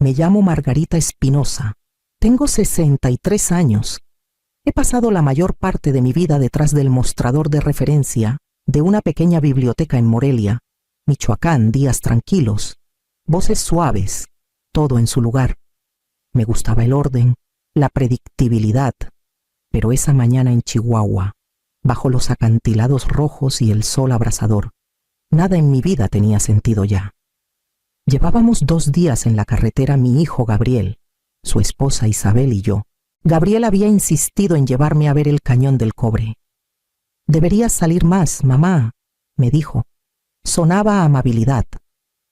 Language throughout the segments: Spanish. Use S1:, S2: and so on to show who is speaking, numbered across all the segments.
S1: Me llamo Margarita Espinosa. Tengo 63 años. He pasado la mayor parte de mi vida detrás del mostrador de referencia de una pequeña biblioteca en Morelia, Michoacán, días tranquilos, voces suaves, todo en su lugar. Me gustaba el orden, la predictibilidad, pero esa mañana en Chihuahua, bajo los acantilados rojos y el sol abrasador, nada en mi vida tenía sentido ya. Llevábamos 2 días en la carretera mi hijo Gabriel, su esposa Isabel y yo. Gabriel había insistido en llevarme a ver el Cañón del Cobre. «Deberías salir más, mamá», me dijo. Sonaba a amabilidad,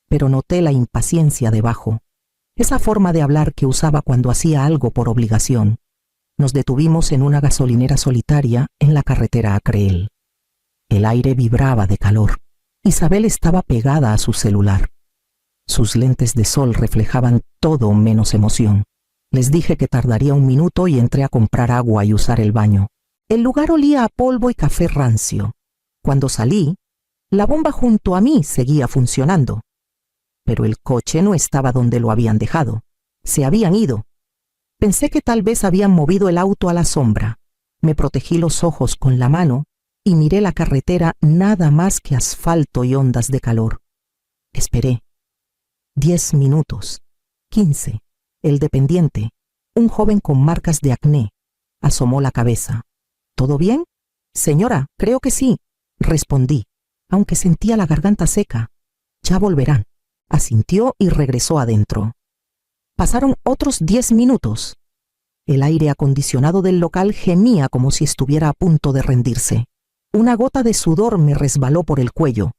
S1: pero noté la impaciencia debajo, esa forma de hablar que usaba cuando hacía algo por obligación. Nos detuvimos en una gasolinera solitaria en la carretera a Creel. El aire vibraba de calor. Isabel estaba pegada a su celular. Sus lentes de sol reflejaban todo menos emoción. Les dije que tardaría 1 minuto y entré a comprar agua y usar el baño. El lugar olía a polvo y café rancio. Cuando salí, la bomba junto a mí seguía funcionando. Pero el coche no estaba donde lo habían dejado. Se habían ido. Pensé que tal vez habían movido el auto a la sombra. Me protegí los ojos con la mano y miré la carretera, nada más que asfalto y ondas de calor. Esperé. 10 minutos. 15. El dependiente, un joven con marcas de acné, asomó la cabeza. «¿Todo bien?» «Señora, creo que sí», respondí, aunque sentía la garganta seca. «Ya volverán», asintió y regresó adentro. Pasaron otros 10 minutos. El aire acondicionado del local gemía como si estuviera a punto de rendirse. Una gota de sudor me resbaló por el cuello.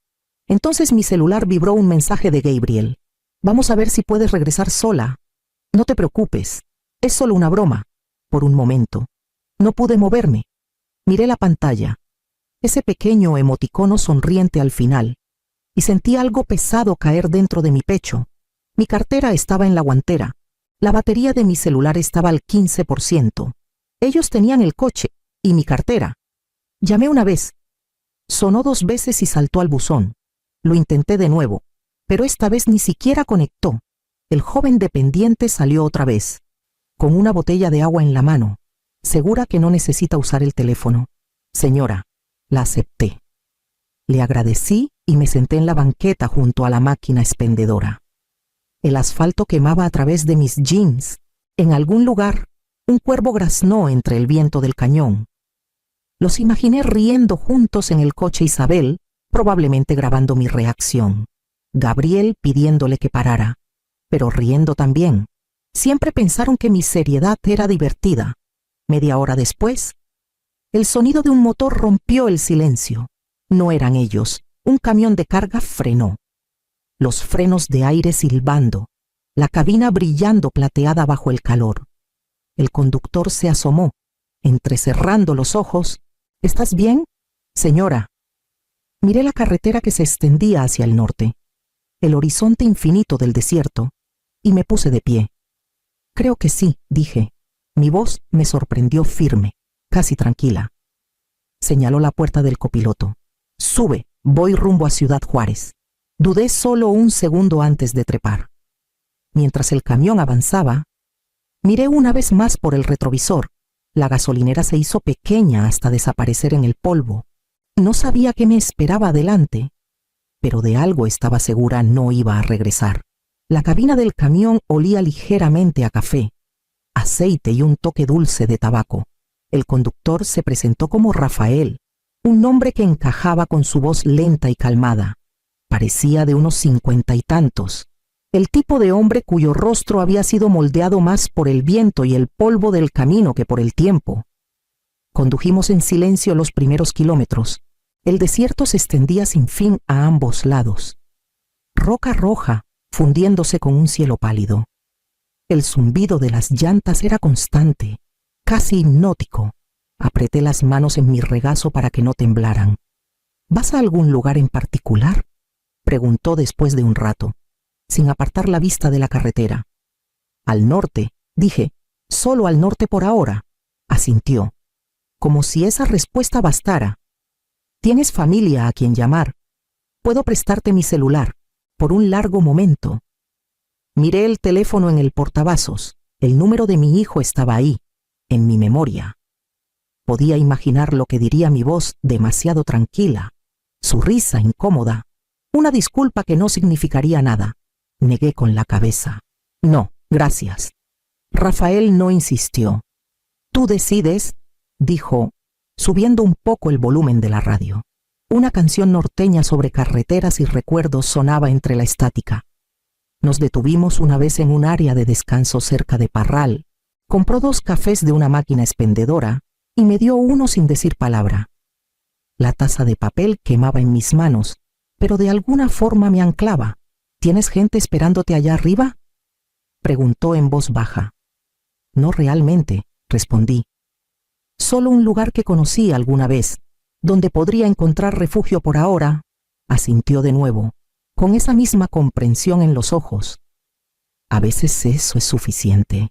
S1: Entonces mi celular vibró un mensaje de Gabriel. «Vamos a ver si puedes regresar sola. No te preocupes, es solo una broma». Por un momento, no pude moverme. Miré la pantalla, ese pequeño emoticono sonriente al final, y sentí algo pesado caer dentro de mi pecho. Mi cartera estaba en la guantera. La batería de mi celular estaba al 15%. Ellos tenían el coche y mi cartera. Llamé una vez. Sonó 2 veces y saltó al buzón. Lo intenté de nuevo, pero esta vez ni siquiera conectó. El joven dependiente salió otra vez, con una botella de agua en la mano, segura que no necesita usar el teléfono. «Señora», la acepté. Le agradecí y me senté en la banqueta junto a la máquina expendedora. El asfalto quemaba a través de mis jeans. En algún lugar, un cuervo graznó entre el viento del cañón. Los imaginé riendo juntos en el coche Isabel, probablemente grabando mi reacción. Gabriel pidiéndole que parara, pero riendo también. Siempre pensaron que mi seriedad era divertida. Media hora después, el sonido de un motor rompió el silencio. No eran ellos. Un camión de carga frenó. Los frenos de aire silbando, la cabina brillando plateada bajo el calor. El conductor se asomó, entrecerrando los ojos. «¿Estás bien, señora?» Miré la carretera que se extendía hacia el norte, el horizonte infinito del desierto, y me puse de pie. «Creo que sí», dije. Mi voz me sorprendió firme, casi tranquila. Señaló la puerta del copiloto. «Sube, voy rumbo a Ciudad Juárez». Dudé solo 1 segundo antes de trepar. Mientras el camión avanzaba, miré una vez más por el retrovisor. La gasolinera se hizo pequeña hasta desaparecer en el polvo. No sabía qué me esperaba adelante, pero de algo estaba segura: no iba a regresar. La cabina del camión olía ligeramente a café, aceite y un toque dulce de tabaco. El conductor se presentó como Rafael, un nombre que encajaba con su voz lenta y calmada. Parecía de unos 50 y tantos, el tipo de hombre cuyo rostro había sido moldeado más por el viento y el polvo del camino que por el tiempo. Condujimos en silencio los primeros kilómetros. El desierto se extendía sin fin a ambos lados. Roca roja, fundiéndose con un cielo pálido. El zumbido de las llantas era constante, casi hipnótico. Apreté las manos en mi regazo para que no temblaran. ¿Vas a algún lugar en particular?, preguntó después de un rato, sin apartar la vista de la carretera. «Al norte», dije. «Solo al norte por ahora», asintió, como si esa respuesta bastara. «¿Tienes familia a quien llamar? Puedo prestarte mi celular por un largo momento». Miré el teléfono en el portavasos. El número de mi hijo estaba ahí, en mi memoria. Podía imaginar lo que diría mi voz demasiado tranquila, su risa incómoda, una disculpa que no significaría nada. Negué con la cabeza. No, gracias. Rafael no insistió. Tú decides, dijo, subiendo un poco el volumen de la radio. Una canción norteña sobre carreteras y recuerdos sonaba entre la estática. Nos detuvimos una vez en un área de descanso cerca de Parral. Compró 2 cafés de una máquina expendedora y me dio uno sin decir palabra. La taza de papel quemaba en mis manos, pero de alguna forma me anclaba. ¿Tienes gente esperándote allá arriba?, preguntó en voz baja. No realmente, respondí. Solo un lugar que conocí alguna vez, donde podría encontrar refugio por ahora, asintió de nuevo, con esa misma comprensión en los ojos. A veces eso es suficiente.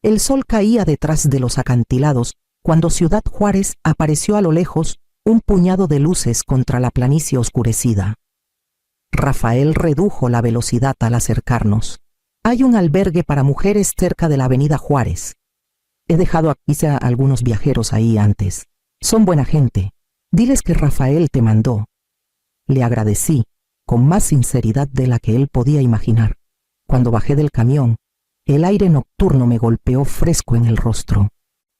S1: El sol caía detrás de los acantilados cuando Ciudad Juárez apareció a lo lejos, un puñado de luces contra la planicie oscurecida. Rafael redujo la velocidad al acercarnos. Hay un albergue para mujeres cerca de la avenida Juárez. He dejado aquí a algunos viajeros ahí antes. Son buena gente. Diles que Rafael te mandó. Le agradecí, con más sinceridad de la que él podía imaginar. Cuando bajé del camión, el aire nocturno me golpeó fresco en el rostro.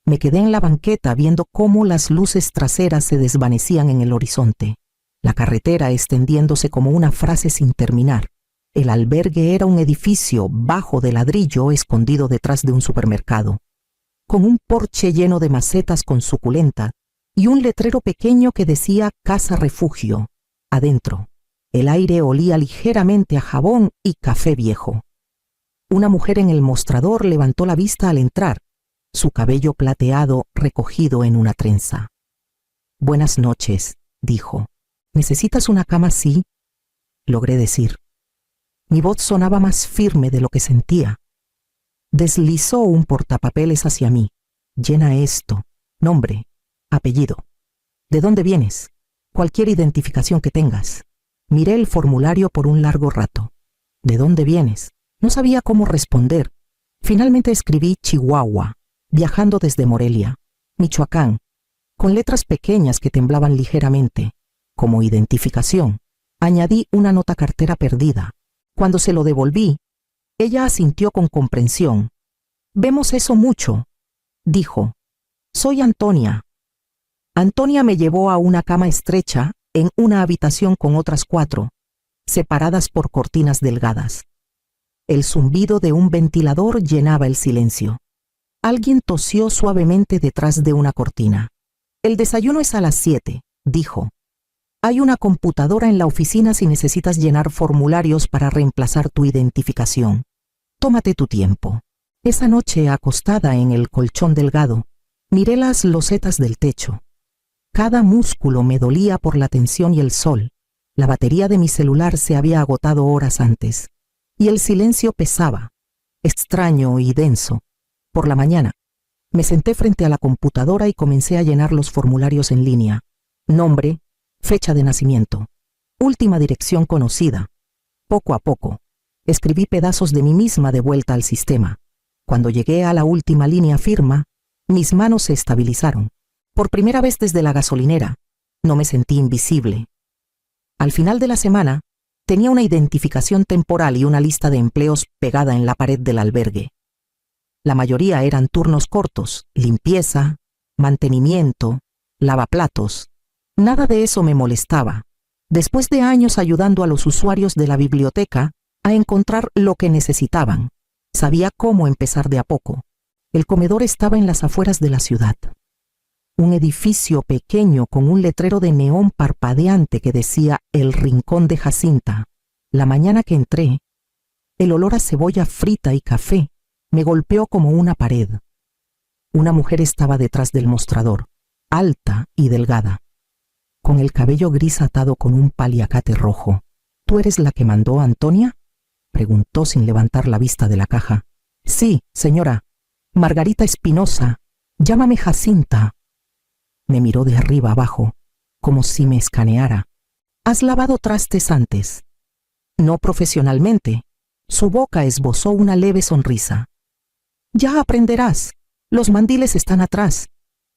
S1: Me quedé en la banqueta viendo cómo las luces traseras se desvanecían en el horizonte, la carretera extendiéndose como una frase sin terminar. El albergue era un edificio bajo de ladrillo escondido detrás de un supermercado, con un porche lleno de macetas con suculenta y un letrero pequeño que decía Casa Refugio. Adentro, el aire olía ligeramente a jabón y café viejo. Una mujer en el mostrador levantó la vista al entrar, su cabello plateado recogido en una trenza. Buenas noches, dijo. ¿Necesitas una cama así?, logré decir. Mi voz sonaba más firme de lo que sentía. Deslizó un portapapeles hacia mí. Llena esto. Nombre, apellido. ¿De dónde vienes? Cualquier identificación que tengas. Miré el formulario por un largo rato. ¿De dónde vienes? No sabía cómo responder. Finalmente escribí Chihuahua, viajando desde Morelia, Michoacán, con letras pequeñas que temblaban ligeramente. Como identificación, añadí una nota cartera perdida. Cuando se lo devolví, ella asintió con comprensión. Vemos eso mucho, dijo. Soy Antonia. Antonia me llevó a una cama estrecha en una habitación con otras 4, separadas por cortinas delgadas. El zumbido de un ventilador llenaba el silencio. Alguien tosió suavemente detrás de una cortina. El desayuno es a las 7, dijo. Hay una computadora en la oficina si necesitas llenar formularios para reemplazar tu identificación. Tómate tu tiempo. Esa noche, acostada en el colchón delgado, miré las losetas del techo. Cada músculo me dolía por la tensión y el sol. La batería de mi celular se había agotado horas antes, y el silencio pesaba, extraño y denso. Por la mañana, me senté frente a la computadora y comencé a llenar los formularios en línea. Nombre, fecha de nacimiento, última dirección conocida. Poco a poco, escribí pedazos de mí misma de vuelta al sistema. Cuando llegué a la última línea firma, mis manos se estabilizaron. Por primera vez desde la gasolinera, no me sentí invisible. Al final de la semana, tenía una identificación temporal y una lista de empleos pegada en la pared del albergue. La mayoría eran turnos cortos, limpieza, mantenimiento, lavaplatos. Nada de eso me molestaba. Después de años ayudando a los usuarios de la biblioteca a encontrar lo que necesitaban, sabía cómo empezar de a poco. El comedor estaba en las afueras de la ciudad. Un edificio pequeño con un letrero de neón parpadeante que decía El Rincón de Jacinta. La mañana que entré, el olor a cebolla frita y café me golpeó como una pared. Una mujer estaba detrás del mostrador, alta y delgada, con el cabello gris atado con un paliacate rojo. ¿Tú eres la que mandó a Antonia?, preguntó sin levantar la vista de la caja. Sí, señora. Margarita Espinosa. Llámame Jacinta. Me miró de arriba abajo, como si me escaneara. ¿Has lavado trastes antes? No profesionalmente, Su boca esbozó una leve sonrisa. Ya aprenderás. Los mandiles están atrás.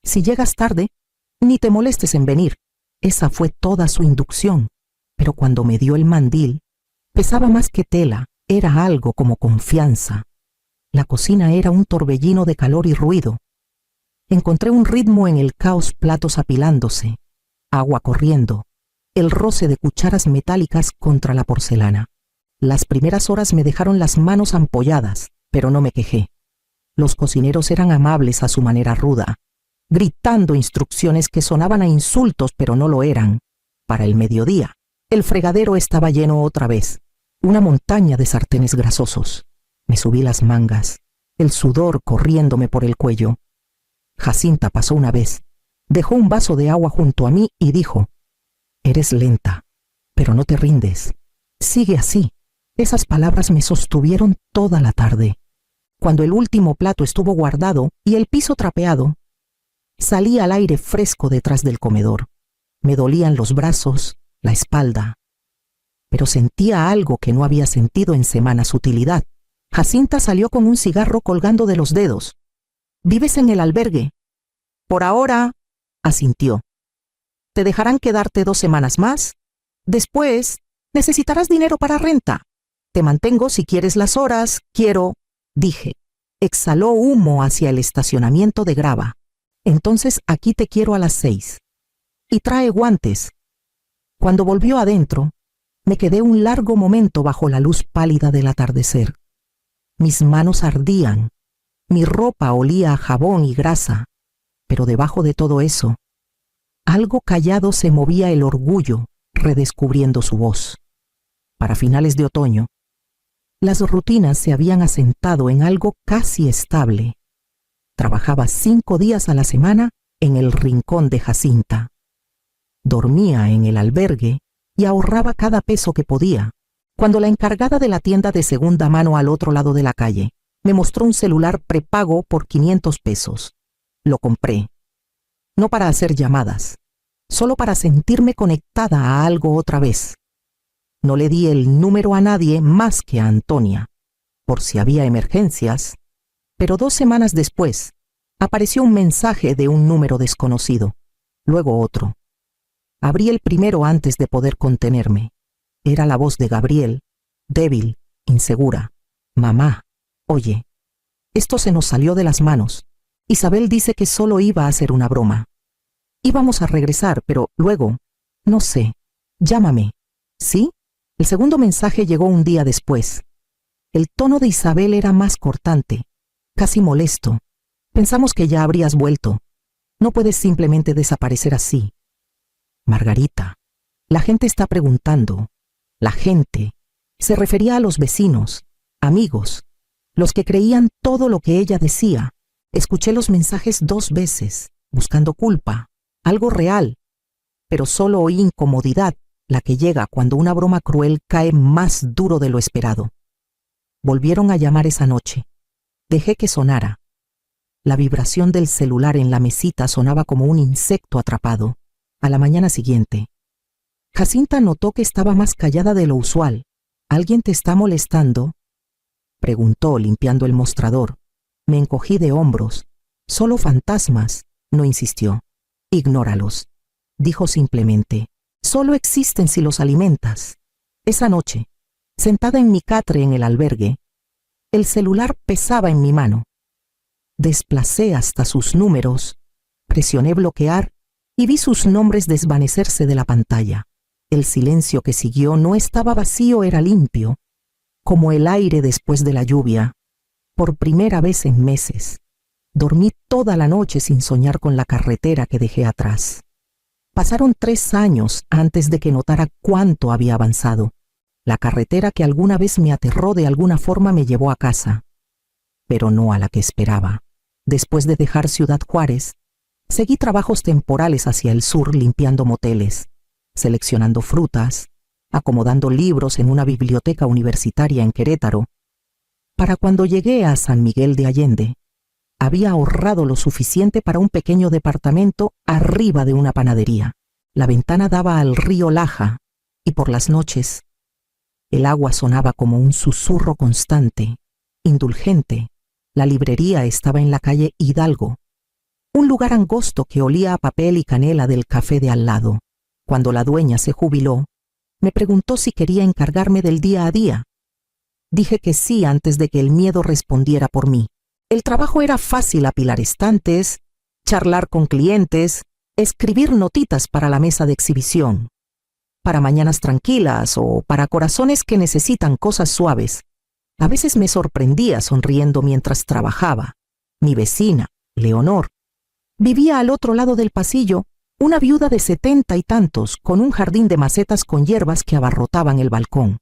S1: Si llegas tarde, ni te molestes en venir. Esa fue toda su inducción. Pero cuando me dio el mandil, pesaba más que tela, era algo como confianza. La cocina era un torbellino de calor y ruido. Encontré un ritmo en el caos, platos apilándose, agua corriendo, el roce de cucharas metálicas contra la porcelana. Las primeras horas me dejaron las manos ampolladas, pero no me quejé. Los cocineros eran amables a su manera ruda, gritando instrucciones que sonaban a insultos, pero no lo eran. Para el mediodía, el fregadero estaba lleno otra vez, una montaña de sartenes grasosos. Me subí las mangas, el sudor corriéndome por el cuello. Jacinta pasó una vez, dejó un vaso de agua junto a mí y dijo: «Eres lenta, pero no te rindes. Sigue así». Esas palabras me sostuvieron toda la tarde. Cuando el último plato estuvo guardado y el piso trapeado, salí al aire fresco detrás del comedor. Me dolían los brazos, la espalda, pero sentía algo que no había sentido en semanas: utilidad. Jacinta salió con un cigarro colgando de los dedos. «¿Vives en el albergue?» «Por ahora», asintió. «¿Te dejarán quedarte 2 semanas más? Después, necesitarás dinero para renta. Te mantengo si quieres las horas. Quiero», dije. Exhaló humo hacia el estacionamiento de grava. «Entonces aquí te quiero a las 6. Y trae guantes». Cuando volvió adentro, me quedé un largo momento bajo la luz pálida del atardecer. Mis manos ardían, mi ropa olía a jabón y grasa, pero debajo de todo eso, algo callado se movía: el orgullo, redescubriendo su voz. Para finales de otoño, las rutinas se habían asentado en algo casi estable. Trabajaba 5 días a la semana en el rincón de Jacinta. Dormía en el albergue y ahorraba cada peso que podía. Cuando la encargada de la tienda de segunda mano al otro lado de la calle me mostró un celular prepago por 500 pesos. Lo compré. No para hacer llamadas, solo para sentirme conectada a algo otra vez. No le di el número a nadie más que a Antonia, por si había emergencias, pero 2 semanas después apareció un mensaje de un número desconocido, luego otro. Abrí el primero antes de poder contenerme. Era la voz de Gabriel, débil, insegura. «Mamá, oye, esto se nos salió de las manos. Isabel dice que solo iba a hacer una broma. Íbamos a regresar, pero luego, no sé, llámame». ¿Sí? El segundo mensaje llegó un día después. El tono de Isabel era más cortante, casi molesto. «Pensamos que ya habrías vuelto. No puedes simplemente desaparecer así. Margarita, la gente está preguntando». La gente se refería a los vecinos, amigos, los que creían todo lo que ella decía. Escuché los mensajes 2 veces, buscando culpa, algo real, pero solo oí incomodidad, la que llega cuando una broma cruel cae más duro de lo esperado. Volvieron a llamar esa noche. Dejé que sonara. La vibración del celular en la mesita sonaba como un insecto atrapado. A la mañana siguiente, Jacinta notó que estaba más callada de lo usual. «¿Alguien te está molestando?», preguntó, limpiando el mostrador. Me encogí de hombros. «Solo fantasmas», no insistió. «Ignóralos», dijo simplemente. «Solo existen si los alimentas». Esa noche, sentada en mi catre en el albergue, el celular pesaba en mi mano. Desplacé hasta sus números, presioné bloquear y vi sus nombres desvanecerse de la pantalla. El silencio que siguió no estaba vacío, era limpio, como el aire después de la lluvia. Por primera vez en meses, dormí toda la noche sin soñar con la carretera que dejé atrás. Pasaron 3 años antes de que notara cuánto había avanzado. La carretera que alguna vez me aterró de alguna forma me llevó a casa, pero no a la que esperaba. Después de dejar Ciudad Juárez, seguí trabajos temporales hacia el sur limpiando moteles, seleccionando frutas, acomodando libros en una biblioteca universitaria en Querétaro. Para cuando llegué a San Miguel de Allende, había ahorrado lo suficiente para un pequeño departamento arriba de una panadería. La ventana daba al río Laja y por las noches El agua sonaba como un susurro constante, indulgente. La librería estaba en la calle Hidalgo, un lugar angosto que olía a papel y canela del café de al lado. Cuando la dueña se jubiló, me preguntó si quería encargarme del día a día. Dije que sí antes de que el miedo respondiera por mí. El trabajo era fácil: apilar estantes, charlar con clientes, escribir notitas para la mesa de exhibición, para mañanas tranquilas o para corazones que necesitan cosas suaves. A veces me sorprendía sonriendo mientras trabajaba. Mi vecina, Leonor, vivía al otro lado del pasillo, una viuda de 70 y tantos, con un jardín de macetas con hierbas que abarrotaban el balcón.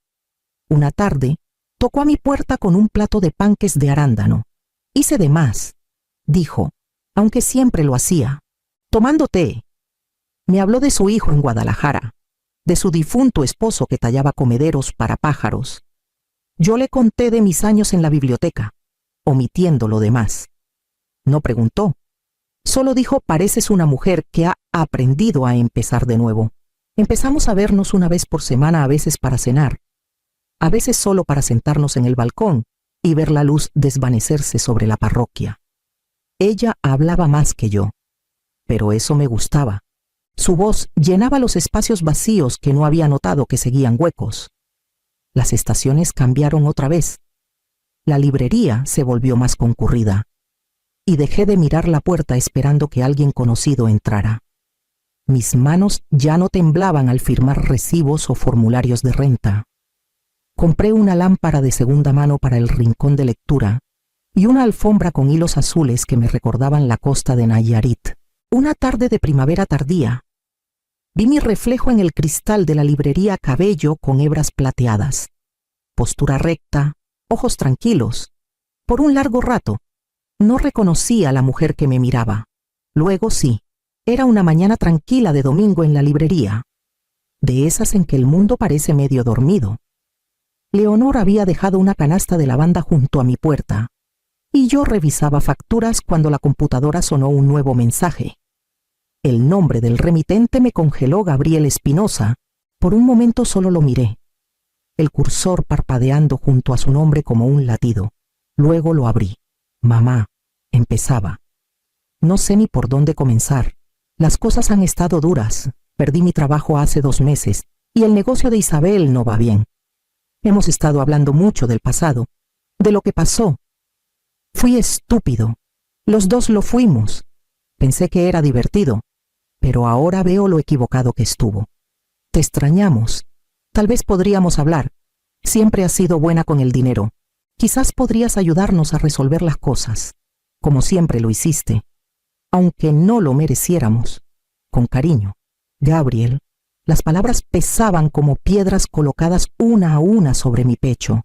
S1: Una tarde, tocó a mi puerta con un plato de panques de arándano. Hice de más, dijo, aunque siempre lo hacía, tomando té. Me habló de su hijo en Guadalajara, de su difunto esposo que tallaba comederos para pájaros. Yo le conté de mis años en la biblioteca, omitiendo lo demás. No preguntó, solo dijo: pareces una mujer que ha aprendido a empezar de nuevo. Empezamos a vernos una vez por semana, a veces para cenar, a veces solo para sentarnos en el balcón y ver la luz desvanecerse sobre la parroquia. Ella hablaba más que yo, pero eso me gustaba. Su voz llenaba los espacios vacíos que no había notado que seguían huecos. Las estaciones cambiaron otra vez. La librería se volvió más concurrida y dejé de mirar la puerta esperando que alguien conocido entrara. Mis manos ya no temblaban al firmar recibos o formularios de renta. Compré una lámpara de segunda mano para el rincón de lectura y una alfombra con hilos azules que me recordaban la costa de Nayarit. Una tarde de primavera tardía, vi mi reflejo en el cristal de la librería, cabello con hebras plateadas, postura recta, ojos tranquilos. Por un largo rato, no reconocí a la mujer que me miraba. Luego sí, era una mañana tranquila de domingo en la librería, de esas en que el mundo parece medio dormido. Leonor había dejado una canasta de lavanda junto a mi puerta, y yo revisaba facturas cuando la computadora sonó un nuevo mensaje. El nombre del remitente me congeló: Gabriel Espinosa. Por un momento solo lo miré, el cursor parpadeando junto a su nombre como un latido. Luego lo abrí. Mamá, empezaba. No sé ni por dónde comenzar. Las cosas han estado duras. Perdí mi trabajo hace 2 meses y el negocio de Isabel no va bien. Hemos estado hablando mucho del pasado, de lo que pasó. Fui estúpido. Los dos lo fuimos. Pensé que era divertido, pero ahora veo lo equivocado que estuvo. Te extrañamos. Tal vez podríamos hablar. Siempre has sido buena con el dinero. Quizás podrías ayudarnos a resolver las cosas, como siempre lo hiciste, aunque no lo mereciéramos. Con cariño, Gabriel. Las palabras pesaban como piedras colocadas una a una sobre mi pecho.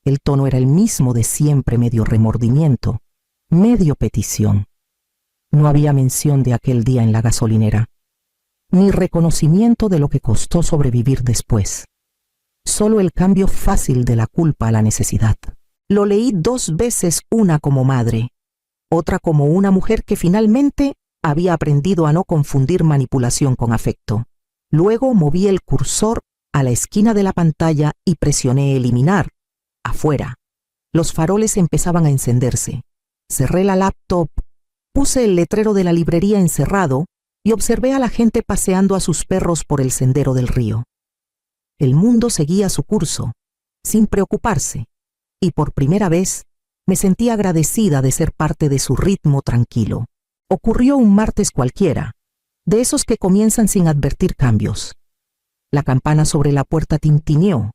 S1: El tono era el mismo de siempre, medio remordimiento, medio petición. No había mención de aquel día en la gasolinera, ni reconocimiento de lo que costó sobrevivir después. Solo el cambio fácil de la culpa a la necesidad. Lo leí 2 veces, una como madre, otra como una mujer que finalmente había aprendido a no confundir manipulación con afecto. Luego moví el cursor a la esquina de la pantalla y presioné eliminar. Afuera, los faroles empezaban a encenderse. Cerré la laptop, puse el letrero de la librería encerrado y observé a la gente paseando a sus perros por el sendero del río. El mundo seguía su curso, sin preocuparse, y por primera vez me sentí agradecida de ser parte de su ritmo tranquilo. Ocurrió un martes cualquiera, de esos que comienzan sin advertir cambios. La campana sobre la puerta tintineó,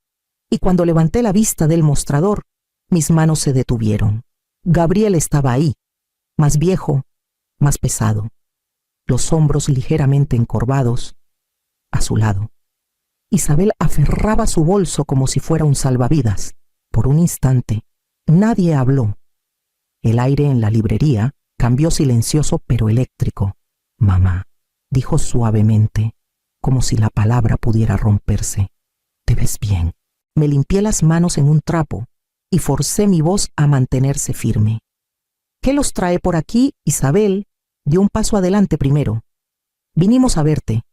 S1: y cuando levanté la vista del mostrador, mis manos se detuvieron. Gabriel estaba ahí, más viejo, más pesado, los hombros ligeramente encorvados, a su lado. Isabel aferraba su bolso como si fuera un salvavidas. Por un instante, nadie habló. El aire en la librería cambió silencioso pero eléctrico. Mamá, dijo suavemente, como si la palabra pudiera romperse. ¿Te ves bien? Me limpié las manos en un trapo y forcé mi voz a mantenerse firme. ¿Qué los trae por aquí? Isabel dio un paso adelante primero. Vinimos a verte.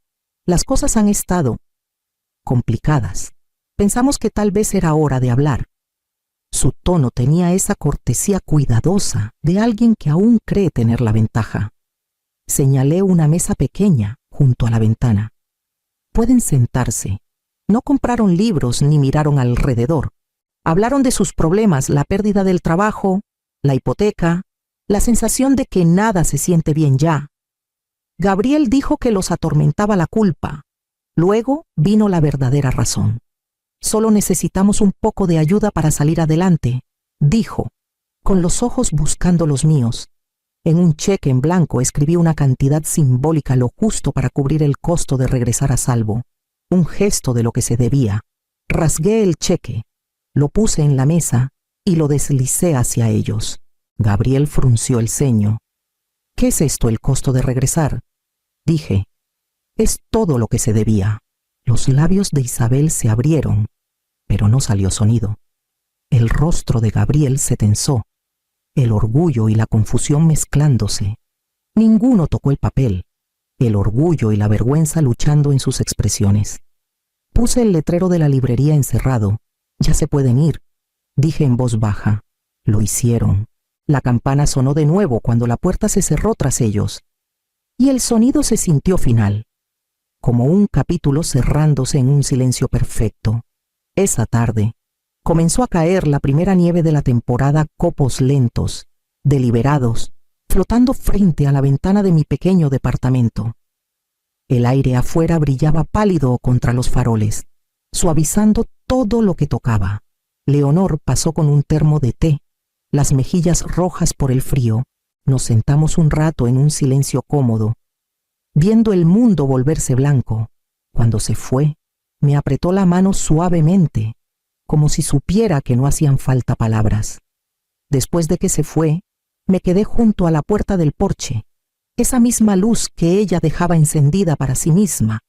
S1: Las cosas han estado complicadas. Pensamos que tal vez era hora de hablar. Su tono tenía esa cortesía cuidadosa de alguien que aún cree tener la ventaja. Señalé una mesa pequeña junto a la ventana. Pueden sentarse. No compraron libros ni miraron alrededor. Hablaron de sus problemas, la pérdida del trabajo, la hipoteca, la sensación de que nada se siente bien ya. Gabriel dijo que los atormentaba la culpa. Luego vino la verdadera razón. Solo necesitamos un poco de ayuda para salir adelante, dijo, con los ojos buscando los míos. En un cheque en blanco escribí una cantidad simbólica lo justo para cubrir el costo de regresar a salvo. Un gesto de lo que se debía. Rasgué el cheque, lo puse en la mesa y lo deslicé hacia ellos. Gabriel frunció el ceño. ¿Qué es esto, el costo de regresar? Dije. Es todo lo que se debía. Los labios de Isabel se abrieron, pero no salió sonido. El rostro de Gabriel se tensó, el orgullo y la confusión mezclándose. Ninguno tocó el papel, el orgullo y la vergüenza luchando en sus expresiones. Puse el letrero de la librería encerrado. Ya se pueden ir, dije en voz baja. Lo hicieron. La campana sonó de nuevo cuando la puerta se cerró tras ellos, y el sonido se sintió final, como un capítulo cerrándose en un silencio perfecto. Esa tarde comenzó a caer la primera nieve de la temporada, copos lentos, deliberados, flotando frente a la ventana de mi pequeño departamento. El aire afuera brillaba pálido contra los faroles, suavizando todo lo que tocaba. Leonor pasó con un termo de té, las mejillas rojas por el frío. Nos sentamos un rato en un silencio cómodo, viendo el mundo volverse blanco. Cuando se fue, me apretó la mano suavemente, como si supiera que no hacían falta palabras. Después de que se fue, me quedé junto a la puerta del porche, esa misma luz que ella dejaba encendida para sí misma,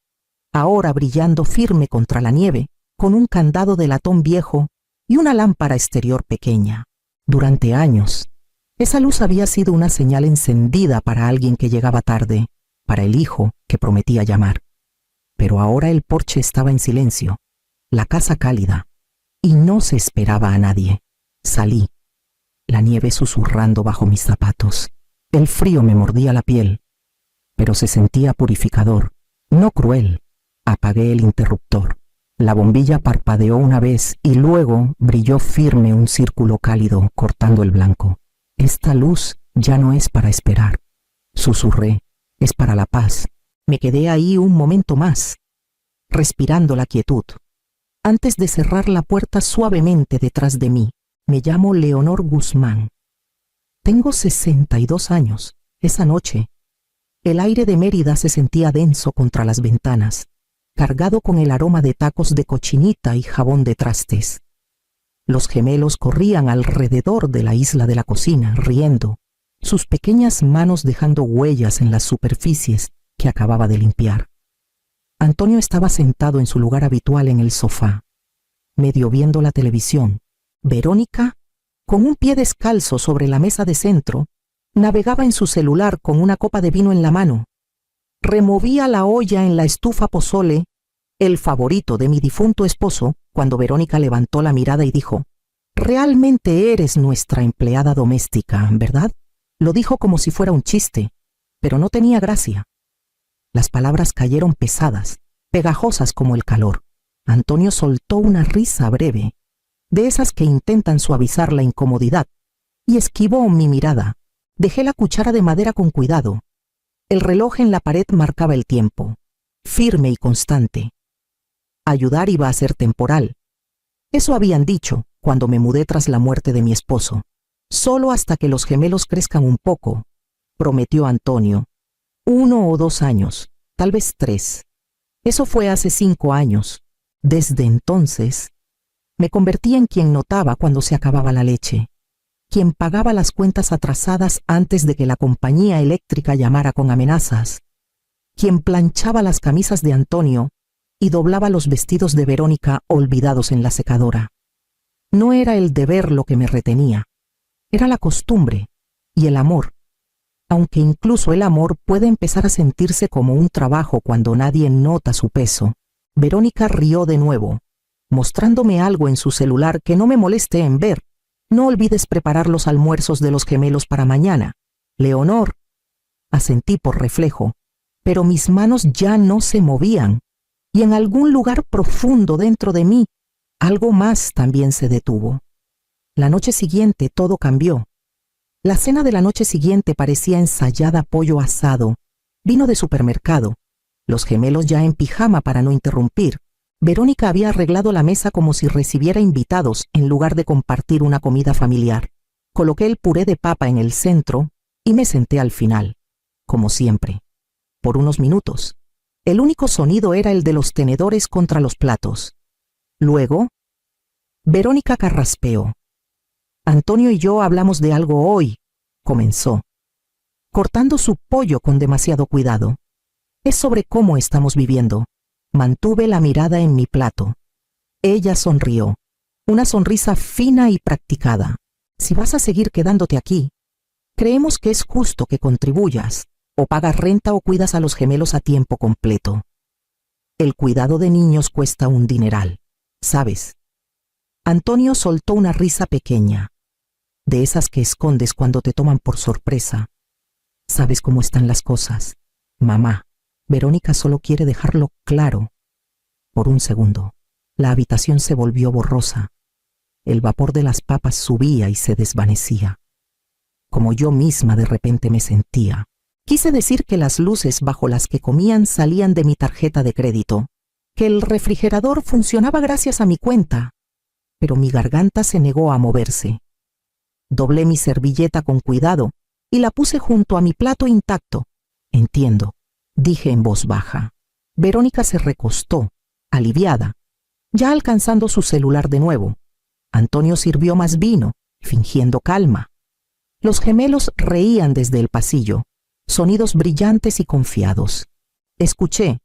S1: ahora brillando firme contra la nieve, con un candado de latón viejo y una lámpara exterior pequeña. Durante años, esa luz había sido una señal encendida para alguien que llegaba tarde, para el hijo que prometía llamar. Pero ahora el porche estaba en silencio, la casa cálida, y no se esperaba a nadie. Salí, la nieve susurrando bajo mis zapatos. El frío me mordía la piel, pero se sentía purificador, no cruel. Apagué el interruptor. La bombilla parpadeó una vez y luego brilló firme un círculo cálido cortando el blanco. Esta luz ya no es para esperar, susurré, es para la paz. Me quedé ahí un momento más, respirando la quietud, antes de cerrar la puerta suavemente detrás de mí. Me llamo Leonor Guzmán. Tengo 62 años. Esa noche, el aire de Mérida se sentía denso contra las ventanas, cargado con el aroma de tacos de cochinita y jabón de trastes. Los gemelos corrían alrededor de la isla de la cocina, riendo, sus pequeñas manos dejando huellas en las superficies que acababa de limpiar. Antonio estaba sentado en su lugar habitual en el sofá, medio viendo la televisión. Verónica, con un pie descalzo sobre la mesa de centro, navegaba en su celular con una copa de vino en la mano. Removía la olla en la estufa pozole, el favorito de mi difunto esposo, cuando Verónica levantó la mirada y dijo: «Realmente eres nuestra empleada doméstica, ¿verdad?». Lo dijo como si fuera un chiste, pero no tenía gracia. Las palabras cayeron pesadas, pegajosas como el calor. Antonio soltó una risa breve, de esas que intentan suavizar la incomodidad, y esquivó mi mirada. Dejé la cuchara de madera con cuidado. El reloj en la pared marcaba el tiempo, firme y constante. Ayudar iba a ser temporal. Eso habían dicho cuando me mudé tras la muerte de mi esposo. Solo hasta que los gemelos crezcan un poco, prometió Antonio. 1 o 2 años, tal vez 3. Eso fue hace 5 años. Desde entonces, me convertí en quien notaba cuando se acababa la leche, quien pagaba las cuentas atrasadas antes de que la compañía eléctrica llamara con amenazas, quien planchaba las camisas de Antonio y doblaba los vestidos de Verónica olvidados en la secadora. No era el deber lo que me retenía, era la costumbre y el amor, aunque incluso el amor puede empezar a sentirse como un trabajo cuando nadie nota su peso. Verónica rió de nuevo. mostrándome algo en su celular que no me moleste en ver. No olvides preparar los almuerzos de los gemelos para mañana. Leonor. Asentí por reflejo, pero mis manos ya no se movían, y en algún lugar profundo dentro de mí, algo más también se detuvo. La noche siguiente todo cambió. La cena de la noche siguiente parecía ensayada pollo asado, vino de supermercado, los gemelos ya en pijama para no interrumpir. Verónica había arreglado la mesa como si recibiera invitados en lugar de compartir una comida familiar. Coloqué el puré de papa en el centro y me senté al final, como siempre. Por unos minutos, el único sonido era el de los tenedores contra los platos. Luego, Verónica carraspeó. Antonio y yo hablamos de algo hoy, comenzó, cortando su pollo con demasiado cuidado. Es sobre cómo estamos viviendo. Mantuve la mirada en mi plato. Ella sonrió, una sonrisa fina y practicada. Si vas a seguir quedándote aquí, creemos que es justo que contribuyas, o pagas renta o cuidas a los gemelos a tiempo completo. El cuidado de niños cuesta un dineral, ¿sabes? Antonio soltó una risa pequeña, de esas que escondes cuando te toman por sorpresa. ¿Sabes cómo están las cosas, mamá? Verónica solo quiere dejarlo claro. Por un segundo, la habitación se volvió borrosa. El vapor de las papas subía y se desvanecía. Como yo misma de repente me sentía. Quise decir que las luces bajo las que comían salían de mi tarjeta de crédito, que el refrigerador funcionaba gracias a mi cuenta, pero mi garganta se negó a moverse. Doblé mi servilleta con cuidado y la puse junto a mi plato intacto. Entiendo, dije en voz baja. Verónica se recostó, aliviada, ya alcanzando su celular de nuevo. Antonio sirvió más vino, fingiendo calma. Los gemelos reían desde el pasillo, sonidos brillantes y confiados. Escuché,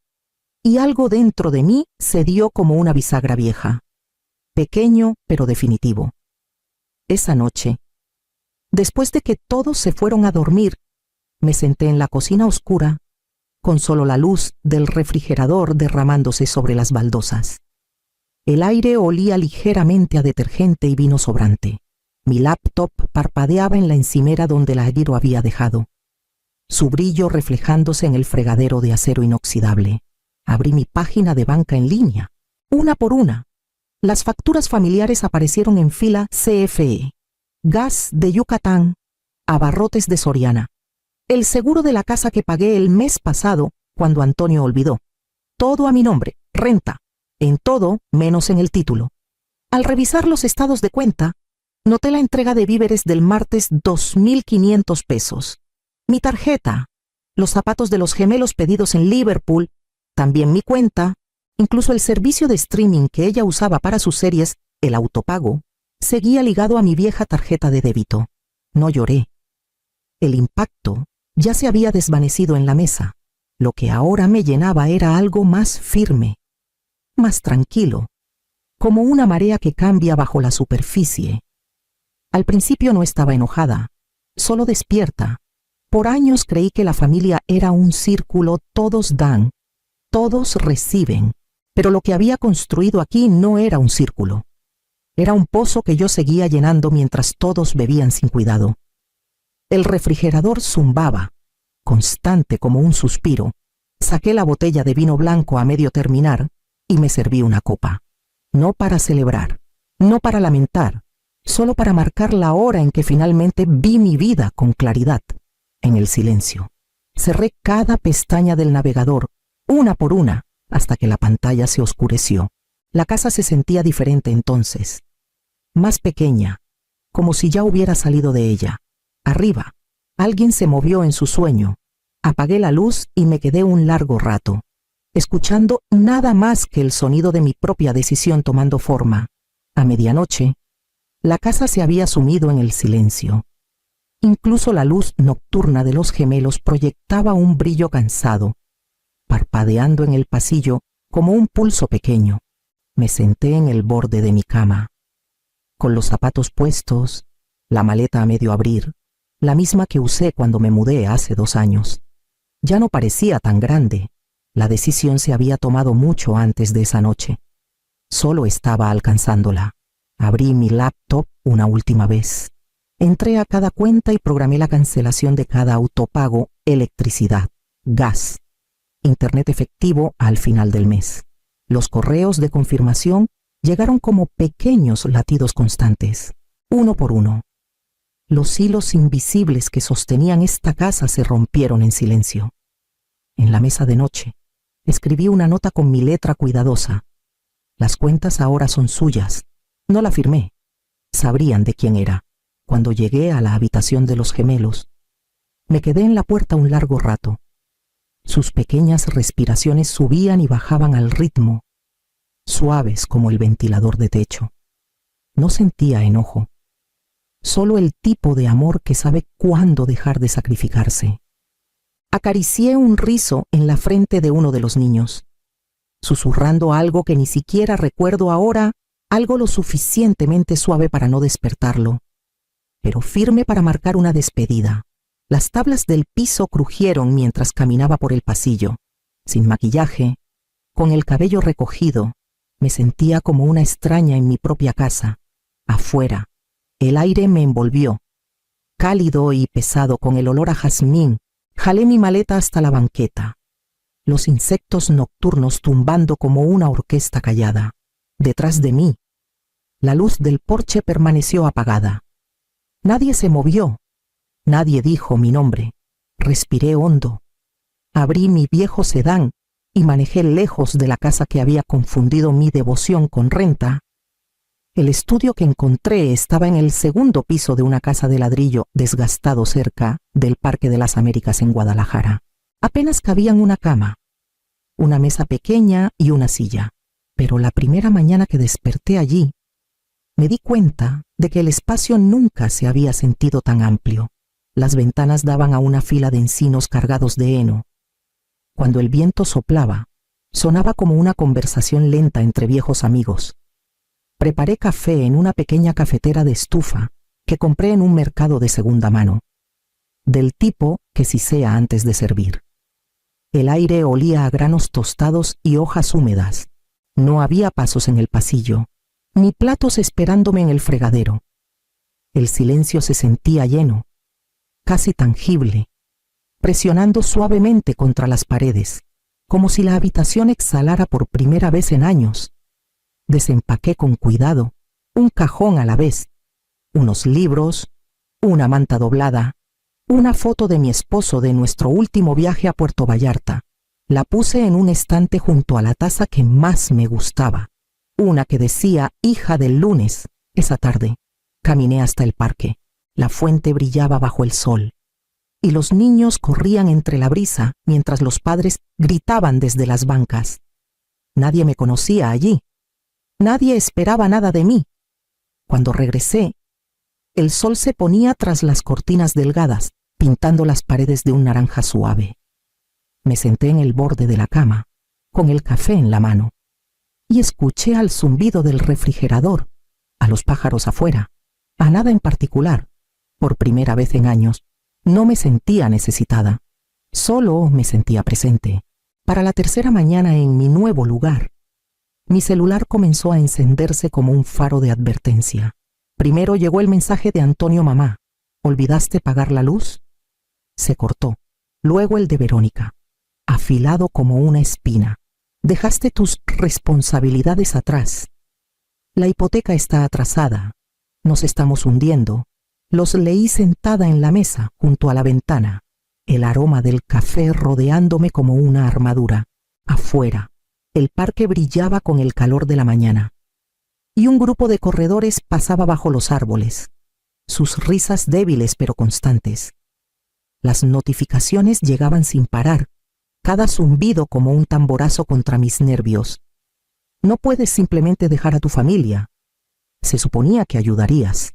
S1: y algo dentro de mí se dio como una bisagra vieja, pequeño pero definitivo. Esa noche, después de que todos se fueron a dormir, me senté en la cocina oscura, con solo la luz del refrigerador derramándose sobre las baldosas. El aire olía ligeramente a detergente y vino sobrante. Mi laptop parpadeaba en la encimera donde la Giro había dejado, su brillo reflejándose en el fregadero de acero inoxidable. Abrí mi página de banca en línea, una por una. Las facturas familiares aparecieron en fila: CFE, Gas de Yucatán, Abarrotes de Soriana, el seguro de la casa que pagué el mes pasado cuando Antonio olvidó. Todo a mi nombre, renta, en todo menos en el título. Al revisar los estados de cuenta, noté la entrega de víveres del martes: 2.500 pesos. Mi tarjeta, los zapatos de los gemelos pedidos en Liverpool, también mi cuenta, incluso el servicio de streaming que ella usaba para sus series, el autopago, seguía ligado a mi vieja tarjeta de débito. No lloré. El impacto ya se había desvanecido en la mesa. Lo que ahora me llenaba era algo más firme, más tranquilo, como una marea que cambia bajo la superficie. Al principio no estaba enojada, solo despierta. Por años creí que la familia era un círculo: todos dan, todos reciben. Pero lo que había construido aquí no era un círculo. Era un pozo que yo seguía llenando mientras todos bebían sin cuidado. El refrigerador zumbaba, constante como un suspiro. Saqué la botella de vino blanco a medio terminar y me serví una copa. No para celebrar, no para lamentar, solo para marcar la hora en que finalmente vi mi vida con claridad. En el silencio, cerré cada pestaña del navegador, una por una, hasta que la pantalla se oscureció. La casa se sentía diferente entonces, más pequeña, como si ya hubiera salido de ella. Arriba, alguien se movió en su sueño. Apagué la luz y me quedé un largo rato, escuchando nada más que el sonido de mi propia decisión tomando forma. A medianoche, la casa se había sumido en el silencio. Incluso la luz nocturna de los gemelos proyectaba un brillo cansado, parpadeando en el pasillo como un pulso pequeño. Me senté en el borde de mi cama, con los zapatos puestos, la maleta a medio abrir, la misma que usé cuando me mudé hace 2 años. Ya no parecía tan grande. La decisión se había tomado mucho antes de esa noche. Solo estaba alcanzándola. Abrí mi laptop una última vez. Entré a cada cuenta y programé la cancelación de cada autopago, electricidad, gas, internet efectivo al final del mes. Los correos de confirmación llegaron como pequeños latidos constantes, uno por uno. Los hilos invisibles que sostenían esta casa se rompieron en silencio. En la mesa de noche, escribí una nota con mi letra cuidadosa. Las cuentas ahora son suyas. No la firmé. Sabrían de quién era. Cuando llegué a la habitación de los gemelos, me quedé en la puerta un largo rato. Sus pequeñas respiraciones subían y bajaban al ritmo, suaves como el ventilador de techo. No sentía enojo, solo el tipo de amor que sabe cuándo dejar de sacrificarse. Acaricié un rizo en la frente de uno de los niños, susurrando algo que ni siquiera recuerdo ahora, algo lo suficientemente suave para no despertarlo, pero firme para marcar una despedida. Las tablas del piso crujieron mientras caminaba por el pasillo. Sin maquillaje, con el cabello recogido, me sentía como una extraña en mi propia casa. Afuera, el aire me envolvió. Cálido y pesado con el olor a jazmín, jalé mi maleta hasta la banqueta. Los insectos nocturnos tumbando como una orquesta callada. Detrás de mí, la luz del porche permaneció apagada. Nadie se movió. Nadie dijo mi nombre. Respiré hondo. Abrí mi viejo sedán y manejé lejos de la casa que había confundido mi devoción con renta. El estudio que encontré estaba en el segundo piso de una casa de ladrillo desgastado cerca del Parque de las Américas en Guadalajara. Apenas cabían una cama, una mesa pequeña y una silla. Pero la primera mañana que desperté allí, me di cuenta de que el espacio nunca se había sentido tan amplio. Las ventanas daban a una fila de encinos cargados de heno. Cuando el viento soplaba, sonaba como una conversación lenta entre viejos amigos. Preparé café en una pequeña cafetera de estufa que compré en un mercado de segunda mano, del tipo que sisea antes de servir. El aire olía a granos tostados y hojas húmedas. No había pasos en el pasillo, ni platos esperándome en el fregadero. El silencio se sentía lleno, casi tangible, presionando suavemente contra las paredes, como si la habitación exhalara por primera vez en años. Desempaqué con cuidado, un cajón a la vez, unos libros, una manta doblada, una foto de mi esposo de nuestro último viaje a Puerto Vallarta. La puse en un estante junto a la taza que más me gustaba, una que decía hija del lunes. Esa tarde, caminé hasta el parque. La fuente brillaba bajo el sol, y los niños corrían entre la brisa mientras los padres gritaban desde las bancas. Nadie me conocía allí. Nadie esperaba nada de mí. Cuando regresé, el sol se ponía tras las cortinas delgadas, pintando las paredes de un naranja suave. Me senté en el borde de la cama, con el café en la mano, y escuché al zumbido del refrigerador, a los pájaros afuera, a nada en particular. Por primera vez en años, no me sentía necesitada, solo me sentía presente. Para la tercera mañana en mi nuevo lugar, mi celular comenzó a encenderse como un faro de advertencia. Primero llegó el mensaje de Antonio Mamá. ¿Olvidaste pagar la luz? Se cortó. Luego el de Verónica, afilado como una espina. Dejaste tus responsabilidades atrás. La hipoteca está atrasada. Nos estamos hundiendo. Los leí sentada en la mesa, junto a la ventana, el aroma del café rodeándome como una armadura. Afuera, el parque brillaba con el calor de la mañana, y un grupo de corredores pasaba bajo los árboles, sus risas débiles pero constantes. Las notificaciones llegaban sin parar, cada zumbido como un tamborazo contra mis nervios. No puedes simplemente dejar a tu familia. Se suponía que ayudarías.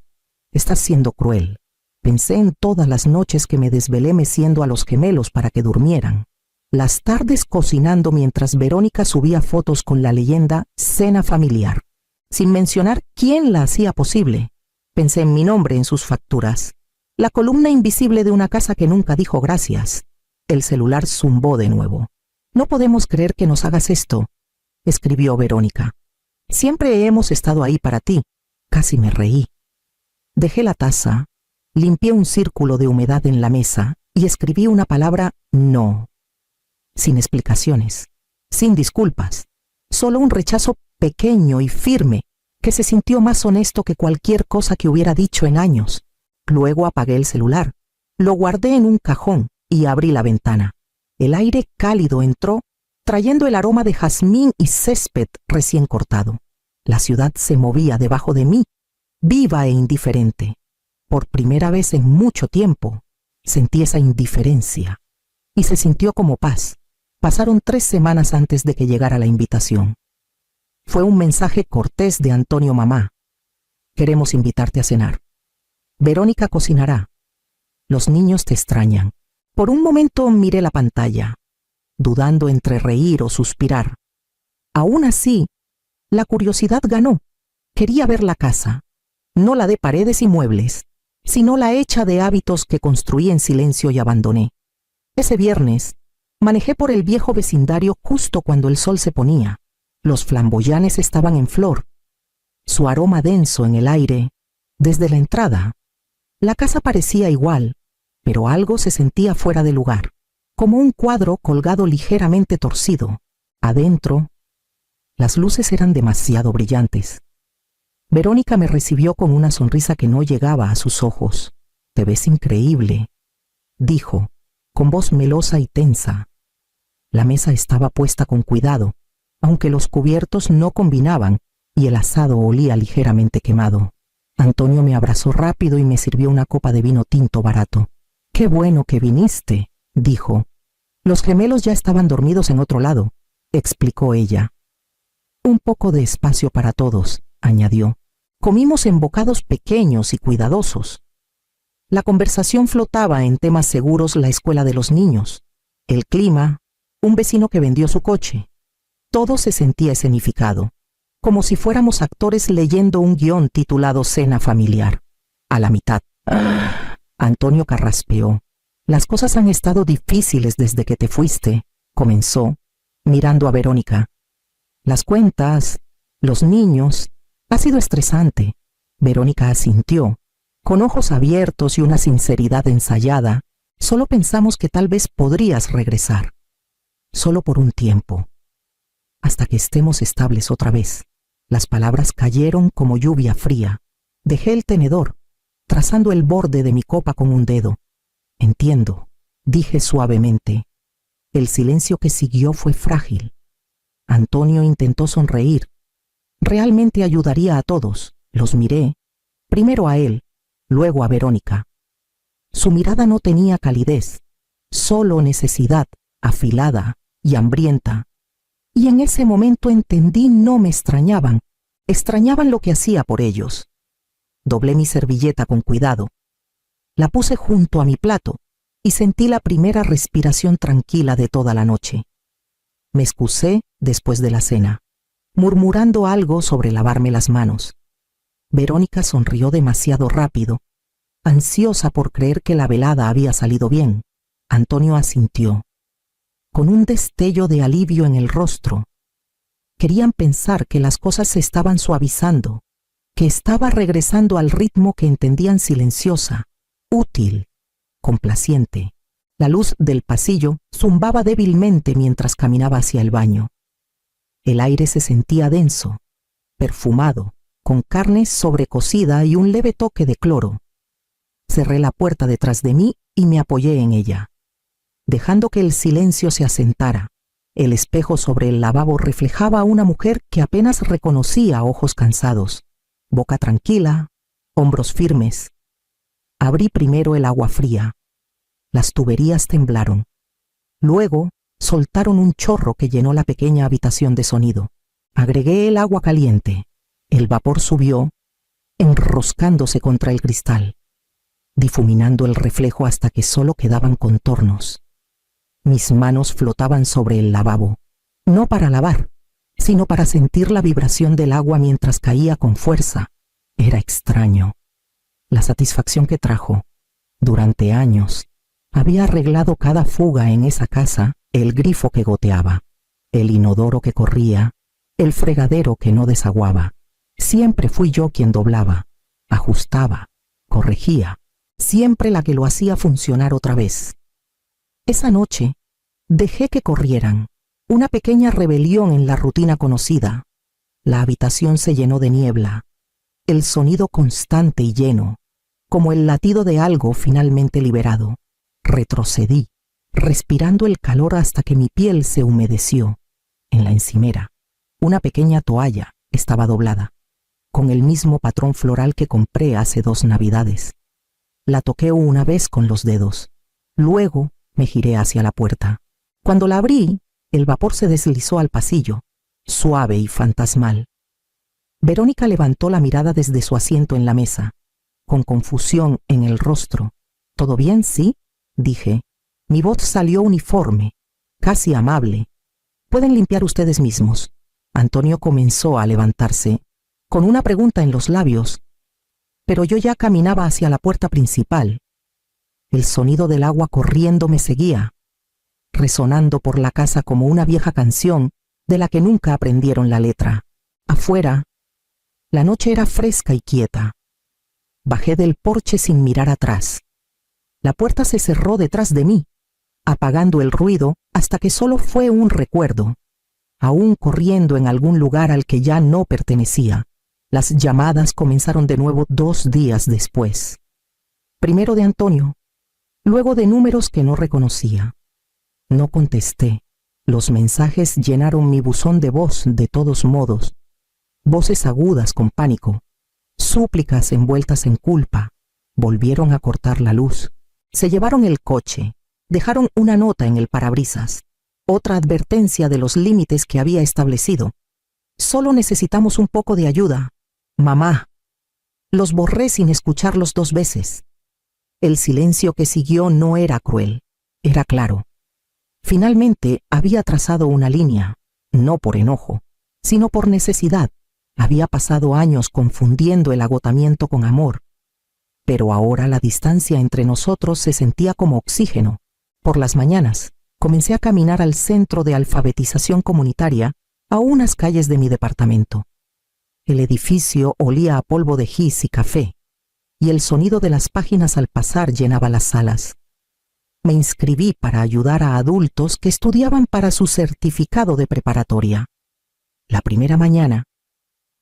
S1: Estás siendo cruel. Pensé en todas las noches que me desvelé meciendo a los gemelos para que durmieran. Las tardes cocinando mientras Verónica subía fotos con la leyenda cena familiar, sin mencionar quién la hacía posible. Pensé en mi nombre en sus facturas. La columna invisible de una casa que nunca dijo gracias. El celular zumbó de nuevo. No podemos creer que nos hagas esto, escribió Verónica. Siempre hemos estado ahí para ti. Casi me reí. Dejé la taza, limpié un círculo de humedad en la mesa y escribí una palabra no. Sin explicaciones, sin disculpas, solo un rechazo pequeño y firme que se sintió más honesto que cualquier cosa que hubiera dicho en años. Luego apagué el celular, lo guardé en un cajón y abrí la ventana. El aire cálido entró, trayendo el aroma de jazmín y césped recién cortado. La ciudad se movía debajo de mí, viva e indiferente. Por primera vez en mucho tiempo, sentí esa indiferencia y se sintió como paz. Pasaron 3 semanas antes de que llegara la invitación. Fue un mensaje cortés de Antonio mamá. Queremos invitarte a cenar. Verónica cocinará. Los niños te extrañan. Por un momento miré la pantalla, dudando entre reír o suspirar. Aún así, la curiosidad ganó. Quería ver la casa, no la de paredes y muebles, sino la hecha de hábitos que construí en silencio y abandoné. Ese viernes, manejé por el viejo vecindario justo cuando el sol se ponía. Los flamboyanes estaban en flor, su aroma denso en el aire. Desde la entrada, la casa parecía igual, pero algo se sentía fuera de lugar, como un cuadro colgado ligeramente torcido. Adentro, las luces eran demasiado brillantes. Verónica me recibió con una sonrisa que no llegaba a sus ojos. «Te ves increíble», dijo, con voz melosa y tensa. La mesa estaba puesta con cuidado, aunque los cubiertos no combinaban y el asado olía ligeramente quemado. Antonio me abrazó rápido y me sirvió una copa de vino tinto barato. «Qué bueno que viniste», dijo. «Los gemelos ya estaban dormidos en otro lado», explicó ella. «Un poco de espacio para todos», añadió. Comimos en bocados pequeños y cuidadosos. La conversación flotaba en temas seguros: la escuela de los niños, el clima, un vecino que vendió su coche. Todo se sentía escenificado, como si fuéramos actores leyendo un guión titulado Cena familiar. A la mitad, Antonio carraspeó. «Las cosas han estado difíciles desde que te fuiste», comenzó, mirando a Verónica. «Las cuentas, los niños, ha sido estresante». Verónica asintió, con ojos abiertos y una sinceridad ensayada. «Solo pensamos que tal vez podrías regresar. Solo por un tiempo. Hasta que estemos estables otra vez». Las palabras cayeron como lluvia fría. Dejé el tenedor, trazando el borde de mi copa con un dedo. «Entiendo», dije suavemente. El silencio que siguió fue frágil. Antonio intentó sonreír. Realmente ayudaría a todos. Los miré, primero a él, luego a Verónica. Su mirada no tenía calidez, solo necesidad, afilada y hambrienta. Y en ese momento entendí: no me extrañaban, extrañaban lo que hacía por ellos. Doblé mi servilleta con cuidado. La puse junto a mi plato y sentí la primera respiración tranquila de toda la noche. Me excusé después de la cena, murmurando algo sobre lavarme las manos. Verónica sonrió demasiado rápido, ansiosa por creer que la velada había salido bien. Antonio asintió, con un destello de alivio en el rostro. Querían pensar que las cosas se estaban suavizando, que estaba regresando al ritmo que entendían: silenciosa, útil, complaciente. La luz del pasillo zumbaba débilmente mientras caminaba hacia el baño. El aire se sentía denso, perfumado, con carne sobrecocida y un leve toque de cloro. Cerré la puerta detrás de mí y me apoyé en ella, dejando que el silencio se asentara. El espejo sobre el lavabo reflejaba a una mujer que apenas reconocía: ojos cansados, boca tranquila, hombros firmes. Abrí primero el agua fría. Las tuberías temblaron. Luego soltaron un chorro que llenó la pequeña habitación de sonido. Agregué el agua caliente. El vapor subió, enroscándose contra el cristal, difuminando el reflejo hasta que solo quedaban contornos. Mis manos flotaban sobre el lavabo, no para lavar, sino para sentir la vibración del agua mientras caía con fuerza. Era extraño. La satisfacción que trajo. Durante años, había arreglado cada fuga en esa casa: el grifo que goteaba, el inodoro que corría, el fregadero que no desaguaba. Siempre fui yo quien doblaba, ajustaba, corregía, siempre la que lo hacía funcionar otra vez. Esa noche dejé que corrieran, una pequeña rebelión en la rutina conocida. La habitación se llenó de niebla, el sonido constante y lleno, como el latido de algo finalmente liberado. Retrocedí, respirando el calor hasta que mi piel se humedeció. En la encimera, una pequeña toalla estaba doblada, con el mismo patrón floral que compré hace 2 Navidades. La toqué una vez con los dedos. Luego me giré hacia la puerta. Cuando la abrí, el vapor se deslizó al pasillo, suave y fantasmal. Verónica levantó la mirada desde su asiento en la mesa, con confusión en el rostro. ¿Todo bien, sí?, dije. Mi voz salió uniforme, casi amable. Pueden limpiar ustedes mismos. Antonio comenzó a levantarse, con una pregunta en los labios, pero yo ya caminaba hacia la puerta principal. El sonido del agua corriendo me seguía, resonando por la casa como una vieja canción de la que nunca aprendieron la letra. Afuera, la noche era fresca y quieta. Bajé del porche sin mirar atrás. La puerta se cerró detrás de mí, apagando el ruido hasta que solo fue un recuerdo, aún corriendo en algún lugar al que ya no pertenecía. Las llamadas comenzaron de nuevo 2 días después. Primero de Antonio, luego de números que no reconocía. No contesté. Los mensajes llenaron mi buzón de voz de todos modos. Voces agudas con pánico, súplicas envueltas en culpa. Volvieron a cortar la luz. Se llevaron el coche. Dejaron una nota en el parabrisas. Otra advertencia de los límites que había establecido. Solo necesitamos un poco de ayuda. Mamá. Los borré sin escucharlos 2 veces. El silencio que siguió no era cruel, era claro. Finalmente había trazado una línea, no por enojo, sino por necesidad. Había pasado años confundiendo el agotamiento con amor, pero ahora la distancia entre nosotros se sentía como oxígeno. Por las mañanas, comencé a caminar al centro de alfabetización comunitaria, a unas calles de mi departamento. El edificio olía a polvo de gis y café, y el sonido de las páginas al pasar llenaba las salas. Me inscribí para ayudar a adultos que estudiaban para su certificado de preparatoria. La primera mañana,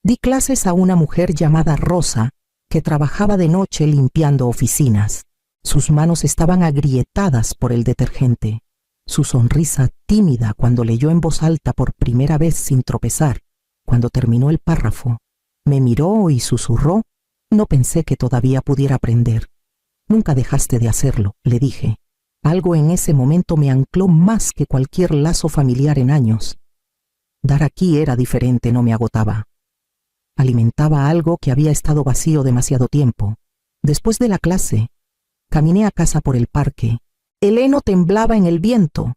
S1: di clases a una mujer llamada Rosa, que trabajaba de noche limpiando oficinas. Sus manos estaban agrietadas por el detergente. Su sonrisa tímida cuando leyó en voz alta por primera vez sin tropezar. Cuando terminó el párrafo, me miró y susurró: «No pensé que todavía pudiera aprender». «Nunca dejaste de hacerlo», le dije. Algo en ese momento me ancló más que cualquier lazo familiar en años. Dar aquí era diferente, no me agotaba. Alimentaba algo que había estado vacío demasiado tiempo. Después de la clase, caminé a casa por el parque. El heno temblaba en el viento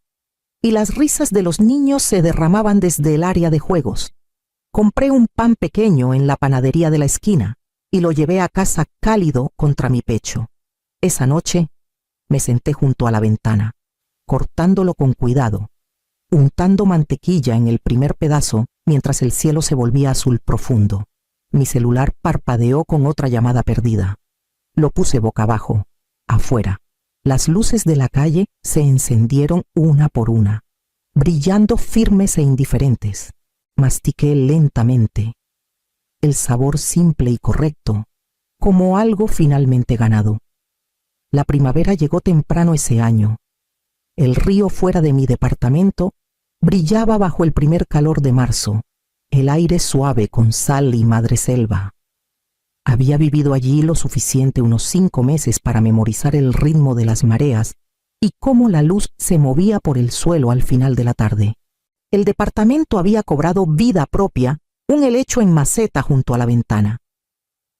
S1: y las risas de los niños se derramaban desde el área de juegos. Compré un pan pequeño en la panadería de la esquina y lo llevé a casa cálido contra mi pecho. Esa noche me senté junto a la ventana, cortándolo con cuidado, untando mantequilla en el primer pedazo mientras el cielo se volvía azul profundo. Mi celular parpadeó con otra llamada perdida. Lo puse boca abajo, afuera. Las luces de la calle se encendieron una por una, brillando firmes e indiferentes. Mastiqué lentamente, el sabor simple y correcto, como algo finalmente ganado. La primavera llegó temprano ese año. El río fuera de mi departamento brillaba bajo el primer calor de marzo, el aire suave con sal y madreselva. Había vivido allí lo suficiente, unos 5 meses, para memorizar el ritmo de las mareas y cómo la luz se movía por el suelo al final de la tarde. El departamento había cobrado vida propia, un helecho en maceta junto a la ventana,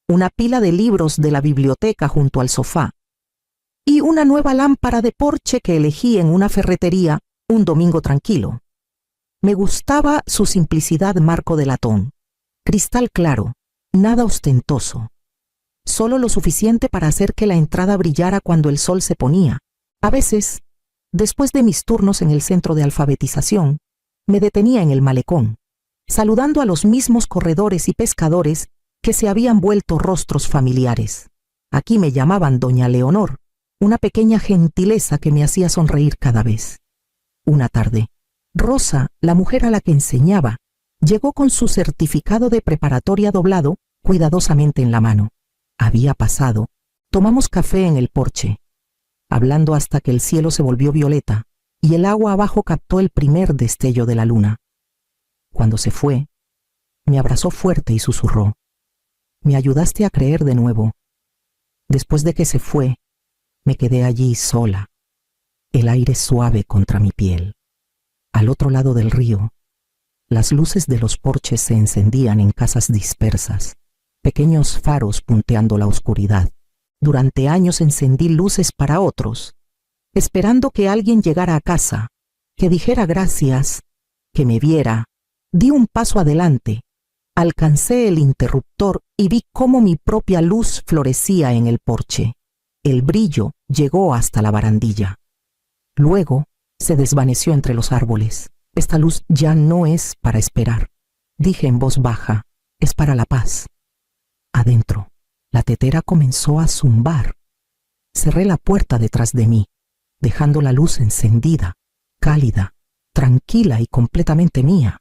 S1: una pila de libros de la biblioteca junto al sofá y una nueva lámpara de porche que elegí en una ferretería un domingo tranquilo. Me gustaba su simplicidad, marco de latón, cristal claro, nada ostentoso, solo lo suficiente para hacer que la entrada brillara cuando el sol se ponía. A veces, después de mis turnos en el centro de alfabetización, me detenía en el malecón, saludando a los mismos corredores y pescadores que se habían vuelto rostros familiares. Aquí me llamaban Doña Leonor, una pequeña gentileza que me hacía sonreír cada vez. Una tarde, Rosa, la mujer a la que enseñaba, llegó con su certificado de preparatoria doblado cuidadosamente en la mano. Había pasado. Tomamos café en el porche, hablando hasta que el cielo se volvió violeta y el agua abajo captó el primer destello de la luna. Cuando se fue, me abrazó fuerte y susurró: «Me ayudaste a creer de nuevo». Después de que se fue, me quedé allí sola, el aire suave contra mi piel. Al otro lado del río, las luces de los porches se encendían en casas dispersas, pequeños faros punteando la oscuridad. Durante años encendí luces para otros, esperando que alguien llegara a casa, que dijera gracias, que me viera. Di un paso adelante, alcancé el interruptor y vi cómo mi propia luz florecía en el porche. El brillo llegó hasta la barandilla. Luego se desvaneció entre los árboles. Esta luz ya no es para esperar, dije en voz baja, es para la paz. Adentro, la tetera comenzó a zumbar. Cerré la puerta detrás de mí, dejando la luz encendida, cálida, tranquila y completamente mía.